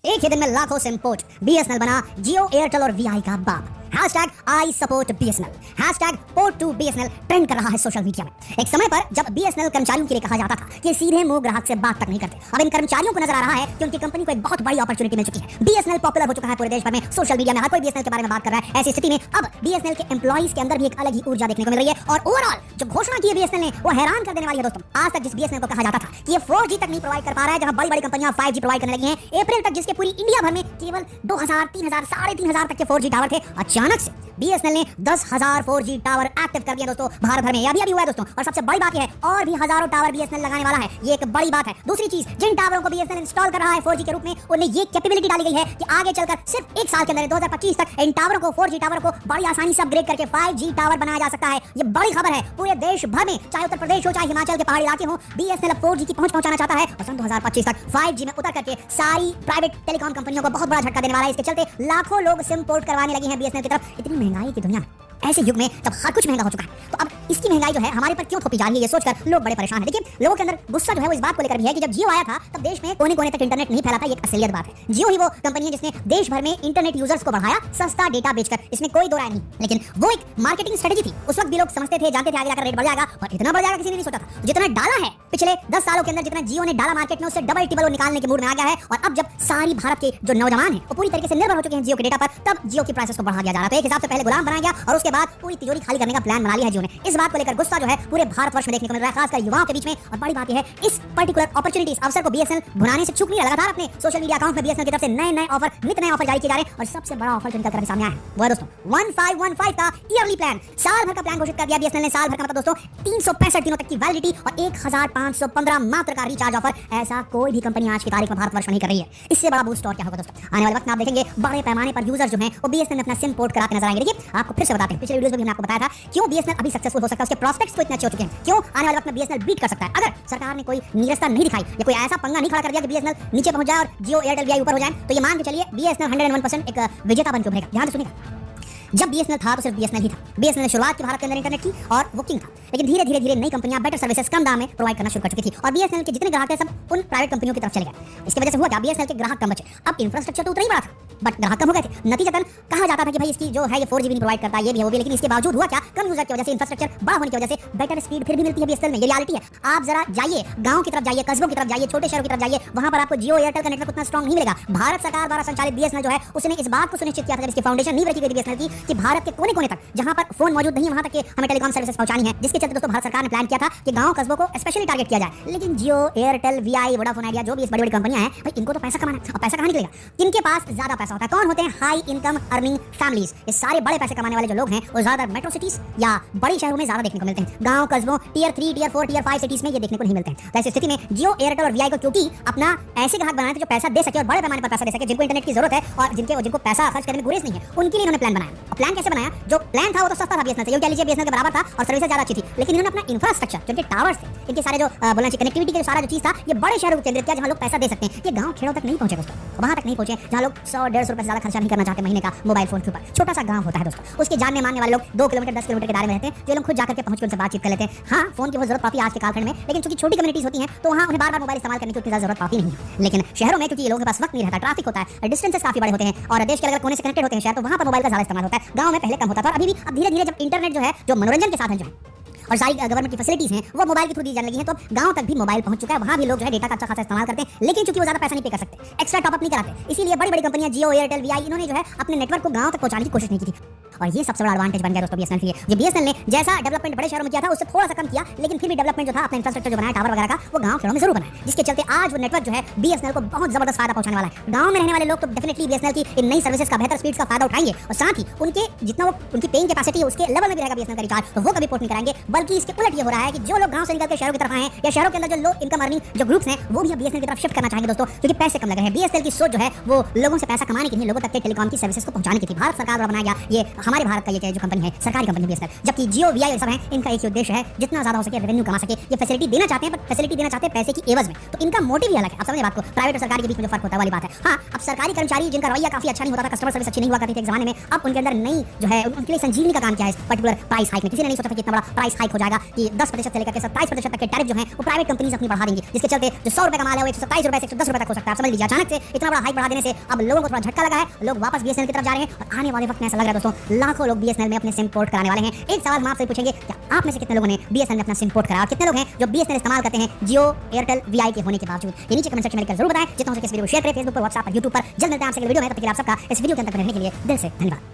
एक ही दिन में लाखों सिम पोर्ट, बीएसएनएल बना जियो एयरटेल और वीआई का बाप। Hashtag I support BSNL, hashtag port to BSNL trend कर रहा है सोशल मीडिया में। एक समय पर जब बीएसएनएल कर्मचारियों के लिए कहा जाता था कि सीधे मुंह ग्राहक से बात तक नहीं करते, अब इन कर्मचारियों को नजर आ रहा है कि उनकी कंपनी को एक बहुत बड़ी अपॉर्चुनिटी मिल चुकी है। बीएसएनएल पॉपुलर हो चुका है पूरे देश भर में, सोशल मीडिया में हर कोई बीएसएनएल के बारे में बात कर रहा है। ऐसी स्थिति में अब बीएसएनएल के एम्प्लॉइज के अंदर भी एक अलग ही ऊर्जा देखने को मिल रही है और ओवरऑल जो घोषणा की है बीएसएनएल ने वो हैरान कर देने वाली है दोस्तों। आज तक जिस बीएसएनएल को कहा जाता था कि ये 4G तक नहीं प्रोवाइड कर पा रहा है, जहां बड़ी बड़ी कंपनियां 5G प्रोवाइड करने लगी हैं, अप्रैल तक जिसके पूरी इंडिया भर में केवल 2000, 3000, 3500 तक के 4G टावर थे, अचानक से बीएसएनएल ने 10,000 4G टावर एक्टिव कर दिए दोस्तों भारत भर में। अभी हुआ है दोस्तों, और सबसे बड़ी बात यह है और भी हजारों टावर बीएसएनएल लगाने वाला है, ये एक बड़ी बात है। दूसरी चीज, जिन टावरों को बीएसएनएल इंस्टॉल कर रहा है 4G के रूप में, उन्हें ये कैपेबिलिटी डाली गई है कि आगे चलकर सिर्फ एक साल के अंदर 2025 तक इन टावरों को 4G टावर को बड़ी आसानी से अपग्रेड करके 5G टावर बनाया जा सकता है। ये बड़ी खबर है पूरे देश भर में, चाहे उत्तर प्रदेश हो चाहे हिमाचल के पहाड़ी इलाके हो, बीएसएनएल 4G की पहुंच पहुंचाना चाहता है और सन 2025 तक 5G में उतर करके सारी प्राइवेट टेलीकॉम कंपनियों को बहुत बड़ा झटका देने वाला है। इसके चलते लाखों लोग सिम पोर्ट करवाने लगे हैं बीएसएनएल की तरफ। इतनी महंगाई की दुनिया में, ऐसे युग में जब हर कुछ महंगा हो चुका है, तो अब इसकी महंगाई जो है हमारे पर क्यों थोपी जा रही है, ये सोचकर लोग बड़े परेशान हैं। देखिए, लोगों के अंदर गुस्सा जो है वो इस बात को लेकर भी है कि जब जियो आया था तब देश में कोने कोने तक इंटरनेट नहीं फैला था। ये एक असलियत बात है। जियो ही वो कंपनी है जिसने देश भर में इंटरनेट यूजर्स को बढ़ाया सस्ता डेटा बेचकर, इसमें कोई दो राय नहीं। लेकिन वो एक मार्केटिंग स्ट्रेटजी थी। उस वक्त भी लोग समझते थे, जानते थे आगे जाकर रेट बढ़ जाएगा, और इतना बढ़ जाएगा किसी ने नहीं सोचा था। जितना डाला है पिछले 10 सालों के अंदर, जितना जियो ने डाला मार्केट में, उससे डबल टिबल निकालने के मूड में आ गया है। और अब जब सारी भारत के जो नौजवान हैं वो पूरी तरीके से निर्भर हो चुके हैं जियो के डेटा पर, तब जियो की प्राइसेस को बढ़ा दिया जा रहा था। एक हिसाब से पहले गुलाम बनाया गया और उसके बाद पूरी तिजोरी खाली करने का प्लान बना लिया है जियो ने। इस बात को लेकर गुस्सा जो है पूरे भारतवर्ष में देखने को मिल रहा है, खासकर युवाओं के बीच में। और बड़ी बात यह है, इस पर्टिकुलर अपॉर्चुनिटी, अवसर को बीएसएनएल भुनाने से चूक नहीं है। लगातार अपने सोशल मीडिया अकाउंट में बीएसएनएल की तरफ से नए ऑफर, नित नए ऑफर जारी किए जा रहे हैं। और सबसे बड़ा ऑफर जो निकल कर सामने आया है वो है दोस्तों 1515 का ईयरली प्लान। साल भर का प्लान घोषित कर दिया बीएसएनएल ने। साल भर का मतलब दोस्तों 365 दिनों तक की वैलिडिटी और 1515 मात्र का रिचार्ज ऑफर। ऐसा कोई भी कंपनी आज की तारीख में भारतवर्ष में नहीं कर रही है। इससे बड़ा बूस्ट और क्या होगा दोस्तों, आने वाले वक्त में आप देखेंगे बड़े पैमाने पर यूजर्स जो हैं वो बीएसएनएल में अपना सिम पोर्ट कराते नजर आएंगे। देखिए, आपको फिर से बताते हैं, पिछले वीडियोस में भी हमने आपको बताया था क्यों बीएसएनएल अभी सक्सेसफुल हो सकता है, उसके प्रोस्पेक्ट्स तो इतने अच्छे हो चुके हैं, क्यों आने वाले वक्त में बीएसएनएल बीट कर सकता है। अगर सरकार ने कोई नीरसता नहीं दिखाई या कोई ऐसा पंगा नहीं खड़ा कर दिया कि बीएसएनएल नीचे पहुंच जाए और जियो एयरटेल वीआई ऊपर हो जाए, तो ये मान के चलिए बीएसएनएल 101% एक विजेता बन के उभरेगा। ध्यान से सुनिएगा, जब बीएसएनएल था तो सिर्फ बीएसएनएल ही था। बीएसएनएल ने शुरुआत की भारत के अंदर इंटरनेट की और वो किंग था, लेकिन धीरे धीरे नई कंपनियां बेटर सर्विसेज कम दाम में प्रोवाइड करना शुरू कर चुकी थी और बीएसएनएल के जितने ग्राहक थे सब उन प्राइवेट कंपनियों की तरफ चले गए। इसकी वजह से हुआ क्या, बीएसएनएल के ग्राहक कम बचे। अब इंफ्रास्ट्रक्चर तो उतना ही बड़ा था बट ग्राहक कम हो गए थे। नतीजतन कहा जाता था कि भाई इसकी जो है ये 4G भी नहीं प्रोवाइड करता, ये भी है वो भी, लेकिन इसके बावजूद हुआ क्या, कम यूजर की वजह से, इंफ्रास्ट्रक्चर बड़ा होने की वजह से बेटर स्पीड फिर भी मिलती है बीएसएनएल में। ये रियलिटी है। आप जरा जाइए गांव की तरफ, जाइए कस्बों की तरफ, जाइए छोटे शहरों की तरफ जाइए, वहां पर आपको जियो एयरटेल का नेटवर्क उतना स्ट्रांग नहीं मिलेगा। भारत सरकार द्वारा संचालित बीएसएनएल जो है उसने इस बात को सुनिश्चित किया था जब इसकी फाउंडेशन नींव रखी गई थी बीएसएनएल की, कि भारत के कोने कोने तक जहां पर फोन मौजूद नहीं है वहां तक के हमें टेलीकॉम सर्विसेज पहुंचानी है। जिसके चलते दोस्तों भारत सरकार ने प्लान किया था कि गांव कस्बों को स्पेशली टारगेट किया जाए। लेकिन Jio Airtel VI Vodafone idea जो भी इस बड़ी बड़ी कंपनियां हैं, भाई इनको तो पैसा कमाना है। और पैसा कहां निकलेगा, किनके पास ज्यादा पैसा होता है, कौन होते हैं हाई इनकम अर्निंग फैमिलीज। ये सारे बड़े पैसे कमाने वाले जो लोग हैं वो ज्यादा मेट्रो सिटीज या बड़ी शहरों में ज्यादा देखने को मिलते हैं। गांव कस्बों टियर 3 टियर 4 टियर 5 सिटीज में ये देखने को नहीं मिलते हैं। तो ऐसी स्थिति में जियो एयरटेल और वीआई को क्योंकि अपना ऐसे ग्राहक बनाए थे जो पैसा दे सके और बड़े पैमाने पर पैसा दे सके, जिनको इंटरनेट की जरूरत है और जिनको पैसा खर्च करने में गुरेज नहीं है, उनके लिए इन्होंने प्लान बनाया। और प्लान कैसे बनाया, जो प्लान था वो तो सस्ता था बीएसएनएल से, कह लीजिए बीएसएनएल के बराबर था और सर्विसेज ज्यादा अच्छी थी, लेकिन इन्होंने अपना इंफ्रास्ट्रक्चर, जिनके टावर्स थे, इनके सारे जो बोलना चाहिए कनेक्टिविटी के सारा जो चीज था, ये बड़े शहरों को केंद्रित किया जहां लोग पैसा दे सकते हैं। ये गांव खेड़ों तक नहीं पहुंचे दोस्तों, वहां तक नहीं पहुंचे जहां लोग 100-150 रुपए से ज्यादा खर्चा नहीं करना चाहते महीने का मोबाइल फोन के ऊपर। छोटा सा गांव होता है दोस्तों, उसके जानने मानने वाले लोग 2 किलोमीटर 10 किलोमीटर के दायरे में रहते हैं, जो लोग खुद जाकर के पहुंच के उनसे बातचीत कर लेते हैं। हाँ, फोन की वो जरूरत पाती है आज के कालखंड में, लेकिन चूंकि छोटी कम्युनिटीज होती हैं तो वहां उन्हें बार-बार मोबाइल इस्तेमाल करने की उतनी जरूरत पाती नहीं है। लेकिन शहरों में क्योंकि लोगों के पास वक्त नहीं रहता, ट्रैफिक होता है, डिस्टेंसेस काफी बड़े होते हैं और देश के अलग कोने से कनेक्टेड होते हैं शहर, तो वहां पर मोबाइल का ज्यादा इस्तेमाल होता है। गांव में पहले कम होता था और अभी भी। अब धीरे-धीरे जब इंटरनेट जो है, जो मनोरंजन के साधन जो है और सारी गवर्नमेंट की फैसिलिटीज हैं वो मोबाइल के थ्रू दी जाने लगी हैं, तो गांव तक भी मोबाइल पहुंच चुका है। वहां भी लोग जो है डेटा का अच्छा खासा इस्तेमाल करते हैं, लेकिन चूंकि वो ज्यादा पैसा नहीं पे कर सकते, एक्स्ट्रा टॉपअप नहीं कराते, इसीलिए बड़ी बड़ी कंपनियां जियो एयरटेल वीआई इन्होंने जो है अपने नेटवर्क को गांव तक पहुंचाने की कोशिश नहीं की थी। और ये सबसे बड़ा एडवांटेज बन गया दोस्तों बीएसएनएल के लिए। जो बीएसएनएल ने जैसा डेवलपमेंट बड़े शहरों में किया था उससे थोड़ा सा कम किया, लेकिन फिर भी डेवलपमेंट जो था अपना इंफ्रास्ट्रक्चर जो बनाया टावर वगैरह का, वो गांव शहरों में जरूर बनाया, जिसके चलते आज वो नेटवर्क जो है बीएसएनएल को बहुत जबरदस्त फायदा पहुंचाने वाला है। गांव में रहने वाले लोग तो डेफिनेटली बीएसएनएल की इन नई सर्विसेज का, बेहतर स्पीड्स का फायदा उठाएंगे और साथ ही उनके जितना वो उनकी पेइंग कैपेसिटी है उसके लेवल में भी रहेगा बीएसएनएल का रिचार्ज, तो वो कभी पोर्ट नहीं कराएंगे। बल्कि इसके उलट ये हो रहा है कि जो लोग गांव से निकल के शहरों की तरफ आए हैं या शहरों के अंदर जो लो इनकम अर्निंग जो ग्रुप्स हैं वो भी अब बीएसएनएल की तरफ शिफ्ट करना चाहेंगे दोस्तों, क्योंकि पैसे कम लग रहे हैं। बीएसएनएल की सोच जो है वो लोगों से पैसा कमाने की नहीं, लोगों तक के टेलीकॉम की सर्विसेज को पहुंचाने की थी। भारत सरकार द्वारा बनाया गया ये हमारे भारत का ये जो कंपनी है, सरकारी कंपनी बीएसएनएल, जबकि जियो वीआई सब है, इनका एक ही उद्देश्य है जितना ज्यादा हो सके रेवेन्यू कमा सके। ये फैसिलिटी देना चाहते हैं, पर फैसिलिटी देना चाहते हैं पैसे की एवज में। तो इनका मोटिव ही अलग है। आप समझे बात को, प्राइवेट और सरकारी के बीच में जो फर्क होता है वाली बात है। हाँ, अब सरकारी कर्मचारी जिनका रवैया काफी अच्छा नहीं होता था, कस्टमर सर्विस अच्छी नहीं हुआ करती थी एक जमाने में, अब उनके अंदर नई जो है उनके लिए संजीवनी का काम किया है पर्टिकुलर प्राइस हाइक में। किसी ने नहीं सोचा था कि इतना बड़ा प्राइस हाइक हो जाएगा कि 10% से लेकर 27% तक के टैरिफ जो है वो प्राइवेट कंपनीज अपनी बढ़ा देंगी, जिसके चलते जो 100 रुपए का माल है वो 127 रुपए से 110 रुपए तक हो सकता है। आप समझ लीजिए, अचानक से इतना बड़ा हाइक बढ़ा देने से अब लोगों को थोड़ा झटका लगा है, लोग वापस बीएसएनएल की तरफ जा रहे हैं। और आने वाले वक्त में ऐसा लग रहा है दोस्तों, लाखों लोग बीएसएनएल में अपने सिम पोर्ट कराने वाले हैं। एक सवाल हम आपसे पूछेंगे, क्या आप में से कितने लोगों ने बीएसएनएल में अपना सिम पोर्ट कराया और कितने लोग हैं जो बीएसएनएल इस्तेमाल करते हैं जियो एयरटेल वीआई के होने के बावजूद? ये नीचे कमेंट सेक्शन में लिखकर जरूर बताएं। जितना हो सके इस वीडियो को शेयर करें, फेसबुक पर, व्हाट्सएप पर, यूट्यूब पर। जल्द मिलते हैं आपसे अगले वीडियो में। तब तक के लिए आप सबका इस वीडियो के अंदर रहने के लिए दिल से धन्यवाद।